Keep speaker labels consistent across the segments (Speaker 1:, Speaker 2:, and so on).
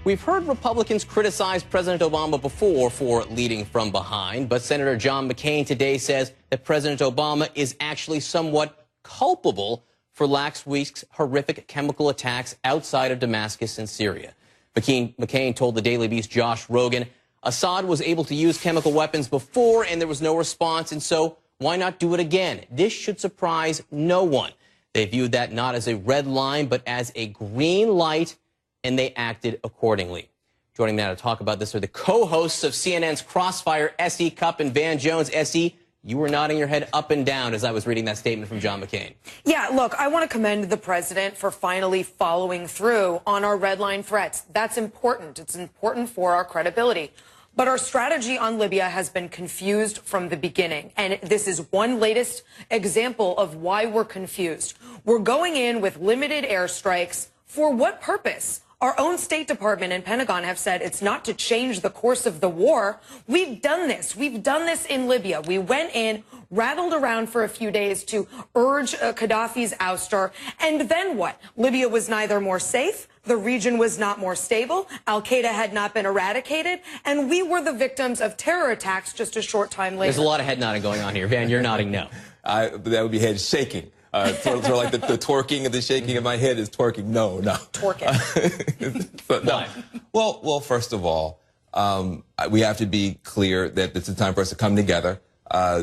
Speaker 1: We've heard Republicans criticize President Obama before for leading from behind, but Senator John McCain today says that President Obama is actually somewhat culpable for last week's horrific chemical attacks outside of Damascus and Syria. McCain told the Daily Beast's Josh Rogan, Assad was able to use chemical weapons before and there was no response, and so why not do it again? This should surprise no one. They viewed that not as a red line, but as a green light, and they acted accordingly. Joining me now to talk about this are the co-hosts of CNN's Crossfire, S.E. Cupp and Van Jones. S.E., you were nodding your head up and down as I was reading that statement from John McCain.
Speaker 2: Yeah, look, I want to commend the president for finally following through on our red line threats. That's important. It's important for our credibility. But our strategy on Libya has been confused from the beginning. And this is one latest example of why we're confused. We're going in with limited airstrikes. For what purpose? Our own State Department and Pentagon have said it's not to change the course of the war. We've done this. We've done this in Libya. We went in, rattled around for a few days to urge Gaddafi's ouster. And then what? Libya was neither more safe. The region was not more stable. Al-Qaeda had not been eradicated. And we were the victims of terror attacks just a short time later.
Speaker 1: There's a lot of head nodding going on here. Van, you're nodding no.
Speaker 3: That would be head shaking. Sort of like the twerking and the shaking of my head is twerking. No.
Speaker 2: Twerking.
Speaker 3: No. Well, first of all, we have to be clear that this is time for us to come together.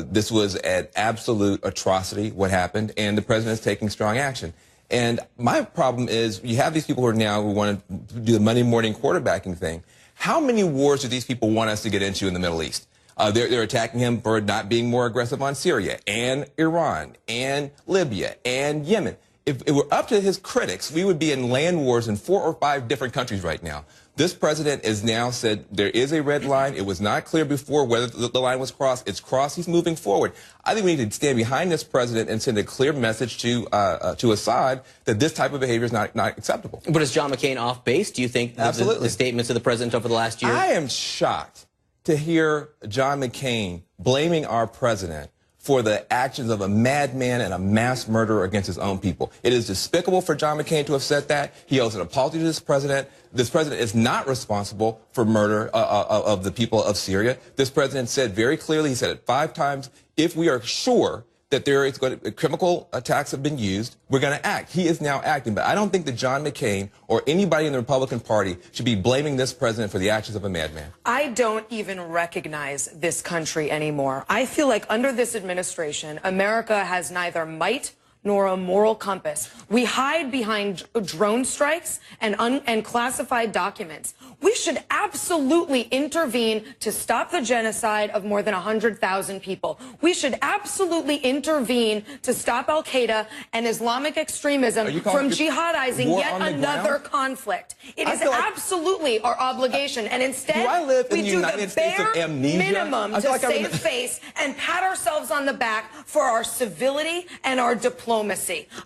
Speaker 3: This was an absolute atrocity, what happened, and the president is taking strong action. And my problem is you have these people who want to do the Monday morning quarterbacking thing. How many wars do these people want us to get into in the Middle East? They're attacking him for not being more aggressive on Syria and Iran and Libya and Yemen. If it were up to his critics, we would be in land wars in 4 or 5 different countries right now. This president has now said there is a red line. It was not clear before whether the line was crossed. It's crossed. He's moving forward. I think we need to stand behind this president and send a clear message to Assad that this type of behavior is not acceptable.
Speaker 1: But is John McCain off base? Do you think the statements of the president over the last year?
Speaker 3: I am shocked to hear John McCain blaming our president for the actions of a madman and a mass murderer against his own people. It is despicable for John McCain to have said that. He owes an apology to this president. This president is not responsible for murder of the people of Syria. This president said very clearly, he said it 5 times, if we are sure that chemical attacks have been used, we're going to act. He is now acting. But I don't think that John McCain or anybody in the Republican Party should be blaming this president for the actions of a madman.
Speaker 2: I don't even recognize this country anymore. I feel like under this administration, America has neither might nor a moral compass. We hide behind drone strikes and classified documents. We should absolutely intervene to stop the genocide of more than 100,000 people. We should absolutely intervene to stop Al-Qaeda and Islamic extremism from jihadizing yet another conflict. It is absolutely our obligation. And instead, we do the bare minimum to save face and pat ourselves on the back for our civility and our diplomacy.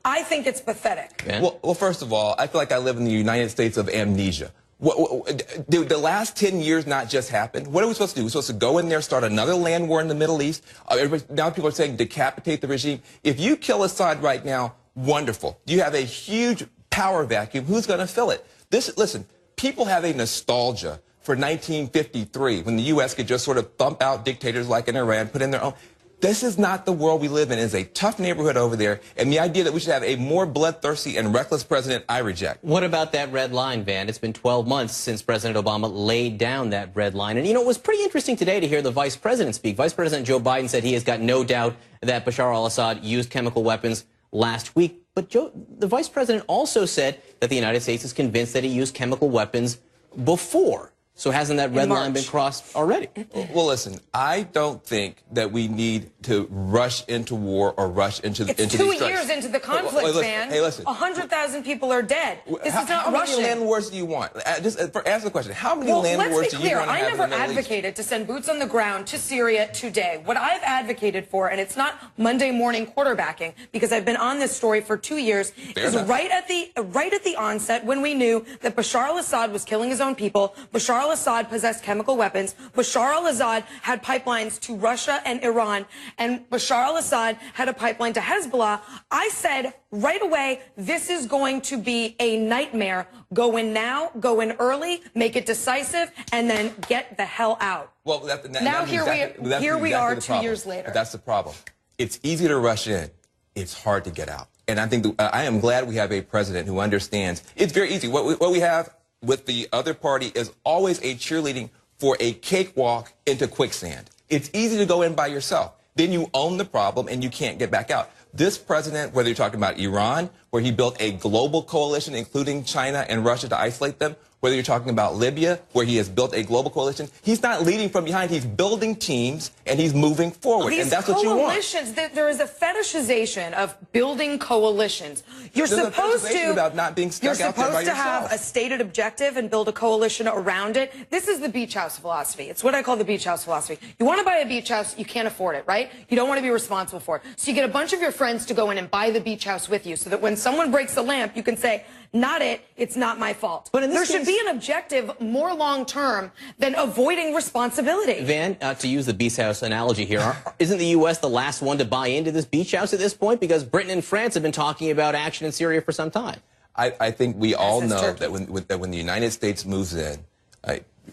Speaker 2: I think it's pathetic.
Speaker 1: Yeah.
Speaker 3: Well, first of all, I feel like I live in the United States of amnesia. Did the last 10 years not just happen? What are we supposed to do? We're supposed to go in there, start another land war in the Middle East? Now people are saying decapitate the regime. If you kill Assad right now, wonderful. You have a huge power vacuum. Who's going to fill it? Listen, people have a nostalgia for 1953 when the U.S. could just sort of thump out dictators like in Iran, put in their own. This is not the world we live in. It's a tough neighborhood over there. And the idea that we should have a more bloodthirsty and reckless president, I reject.
Speaker 1: What about that red line, Van? It's been 12 months since President Obama laid down that red line. And, you know, it was pretty interesting today to hear the vice president speak. Vice President Joe Biden said he has got no doubt that Bashar al-Assad used chemical weapons last week. But the vice president also said that the United States is convinced that he used chemical weapons before. So hasn't that red line been crossed already?
Speaker 3: Well, listen, I don't think that we need to rush into war or rush into these strikes.
Speaker 2: It's 2 years into the conflict, man.
Speaker 3: Hey, listen.
Speaker 2: 100,000 people are dead. This is not rushing.
Speaker 3: How many land wars do you want? Just answer the question. How many land wars do you want to have in the Middle East?
Speaker 2: I never advocated to send boots on the ground to Syria today. What I've advocated for, and it's not Monday morning quarterbacking, because I've been on this story for 2 years, is right at the onset when we knew that Bashar al-Assad was killing his own people, Bashar al-Assad possessed chemical weapons. Bashar al-Assad had pipelines to Russia and Iran, and Bashar al-Assad had a pipeline to Hezbollah. I said right away, this is going to be a nightmare. Go in now, go in early, make it decisive, and then get the hell out.
Speaker 3: Well,
Speaker 2: here we are 2 years later.
Speaker 3: But that's the problem. It's easy to rush in. It's hard to get out. And I think I am glad we have a president who understands. It's very easy. What we have with the other party is always a cheerleading for a cakewalk into quicksand. It's easy to go in by yourself. Then you own the problem and you can't get back out. This president, whether you're talking about Iran, where he built a global coalition, including China and Russia, to isolate them, whether you're talking about Libya, where he has built a global coalition, he's not leading from behind. He's building teams, and he's moving forward.
Speaker 2: These
Speaker 3: and that's what you want.
Speaker 2: Coalitions, there is a fetishization of building coalitions. You're
Speaker 3: There's
Speaker 2: supposed
Speaker 3: a fetishization about not being stuck out there by
Speaker 2: to
Speaker 3: yourself.
Speaker 2: have a stated objective and build a coalition around it. This is the beach house philosophy. It's what I call the beach house philosophy. You want to buy a beach house, you can't afford it, right? You don't want to be responsible for it. So you get a bunch of your friends to go in and buy the beach house with you so that when someone breaks the lamp, you can say, not it, it's not my fault.
Speaker 1: But in this
Speaker 2: there should be an objective more long-term than avoiding responsibility.
Speaker 1: Van, to use the beach house analogy here, isn't the U.S. the last one to buy into this beach house at this point? Because Britain and France have been talking about action in Syria for some time.
Speaker 3: I think we all know that when the United States moves in,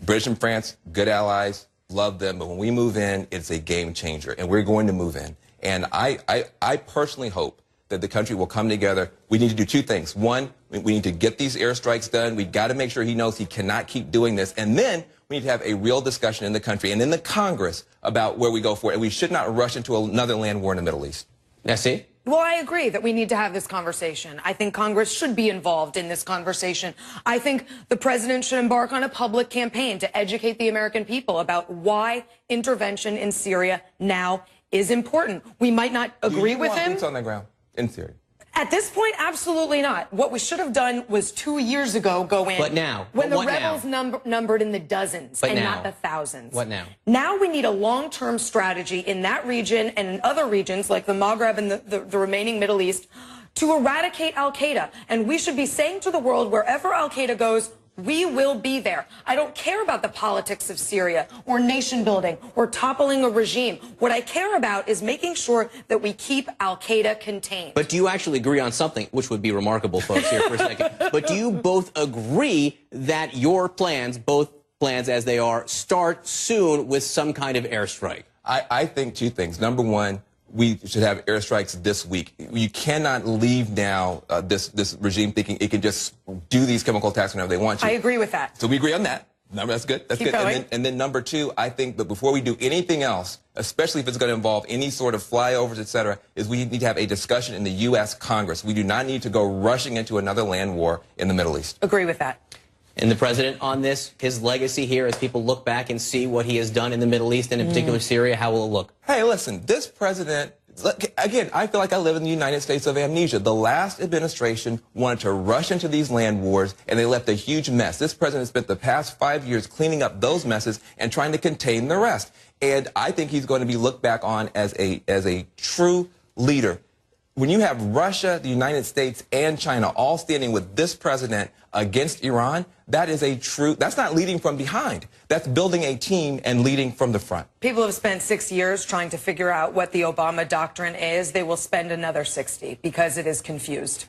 Speaker 3: British and France, good allies, love them, but when we move in, it's a game changer, and we're going to move in. And I personally hope that the country will come together. We need to do two things. One, we need to get these airstrikes done. We've got to make sure he knows he cannot keep doing this. And then we need to have a real discussion in the country and in the Congress about where we go forward. And we should not rush into another land war in the Middle East.
Speaker 1: Nessie?
Speaker 2: Well, I agree that we need to have this conversation. I think Congress should be involved in this conversation. I think the president should embark on a public campaign to educate the American people about why intervention in Syria now is important. We might not agree with him.
Speaker 3: Boots on the ground in Syria.
Speaker 2: At this point, absolutely not. What we should have done was 2 years ago go in.
Speaker 1: But now?
Speaker 2: When the rebels numbered in the dozens and not the thousands.
Speaker 1: What now?
Speaker 2: Now we need a long-term strategy in that region and in other regions like the Maghreb and the remaining Middle East to eradicate al-Qaeda. And we should be saying to the world, wherever al-Qaeda goes, we will be there. I don't care about the politics of Syria or nation building or toppling a regime. What I care about is making sure that we keep al-Qaeda contained.
Speaker 1: But do you actually agree on something, which would be remarkable, folks, here for a second, but do you both agree that your plans, both plans as they are, start soon with some kind of airstrike?
Speaker 3: I think two things. Number one, we should have airstrikes this week. You cannot leave now this regime thinking it can just do these chemical attacks whenever they want to.
Speaker 2: I agree with that.
Speaker 3: So we agree on that. That's good. That's good. And then number two, I think that before we do anything else, especially if it's going to involve any sort of flyovers, et cetera, is we need to have a discussion in the U.S. Congress. We do not need to go rushing into another land war in the Middle East.
Speaker 2: Agree with that.
Speaker 1: And the president on this, his legacy here, as people look back and see what he has done in the Middle East and in particular Syria, how will it look?
Speaker 3: Hey, listen, this president, again, I feel like I live in the United States of amnesia. The last administration wanted to rush into these land wars, and they left a huge mess. This president spent the past 5 years cleaning up those messes and trying to contain the rest. And I think he's going to be looked back on as a true leader. When you have Russia, the United States, and China all standing with this president against Iran, that's not leading from behind. That's building a team and leading from the front.
Speaker 2: People have spent 6 years trying to figure out what the Obama doctrine is. They will spend another 60 because it is confused.